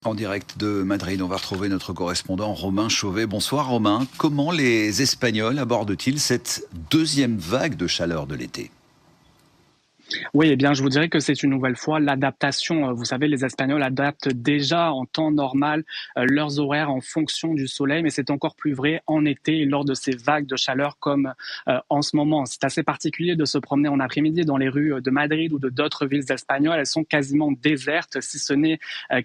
En direct de Madrid, on va retrouver notre correspondant Romain Chauvet. Bonsoir Romain. Comment les Espagnols abordent-ils cette deuxième vague de chaleur de l'été ? Oui, eh bien, je vous dirais que c'est une nouvelle fois l'adaptation. Vous savez, les Espagnols adaptent déjà en temps normal leurs horaires en fonction du soleil, mais c'est encore plus vrai en été et lors de ces vagues de chaleur comme en ce moment. C'est assez particulier de se promener en après-midi dans les rues de Madrid ou de d'autres villes espagnoles. Elles sont quasiment désertes, si ce n'est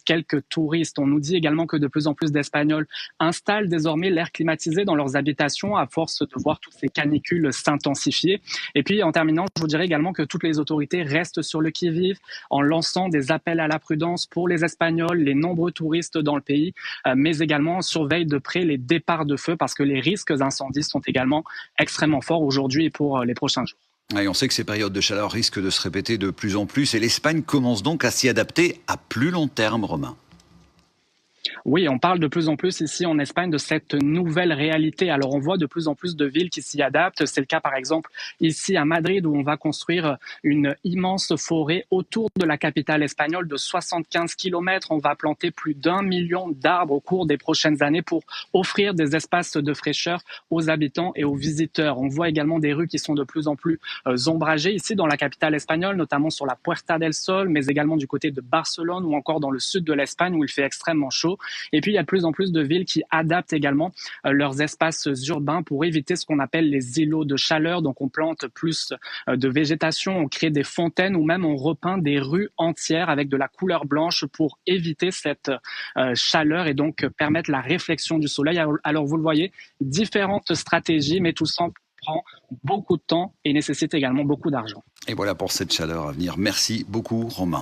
quelques touristes. On nous dit également que de plus en plus d'Espagnols installent désormais l'air climatisé dans leurs habitations à force de voir toutes ces canicules s'intensifier. Et puis, en terminant, je vous dirais également que toutes les autorités restent sur le qui-vive en lançant des appels à la prudence pour les Espagnols, les nombreux touristes dans le pays, mais également surveillent de près les départs de feu parce que les risques d'incendie sont également extrêmement forts aujourd'hui et pour les prochains jours. Et on sait que ces périodes de chaleur risquent de se répéter de plus en plus et l'Espagne commence donc à s'y adapter à plus long terme, Romain. Oui, on parle de plus en plus ici en Espagne de cette nouvelle réalité. Alors on voit de plus en plus de villes qui s'y adaptent. C'est le cas par exemple ici à Madrid où on va construire une immense forêt autour de la capitale espagnole de 75 kilomètres. On va planter plus d'1 million d'arbres au cours des prochaines années pour offrir des espaces de fraîcheur aux habitants et aux visiteurs. On voit également des rues qui sont de plus en plus ombragées ici dans la capitale espagnole, notamment sur la Puerta del Sol, mais également du côté de Barcelone ou encore dans le sud de l'Espagne où il fait extrêmement chaud. Et puis, il y a de plus en plus de villes qui adaptent également leurs espaces urbains pour éviter ce qu'on appelle les îlots de chaleur. Donc, on plante plus de végétation, on crée des fontaines ou même on repeint des rues entières avec de la couleur blanche pour éviter cette chaleur et donc permettre la réflexion du soleil. Alors, vous le voyez, différentes stratégies, mais tout ça prend beaucoup de temps et nécessite également beaucoup d'argent. Et voilà pour cette chaleur à venir. Merci beaucoup, Romain.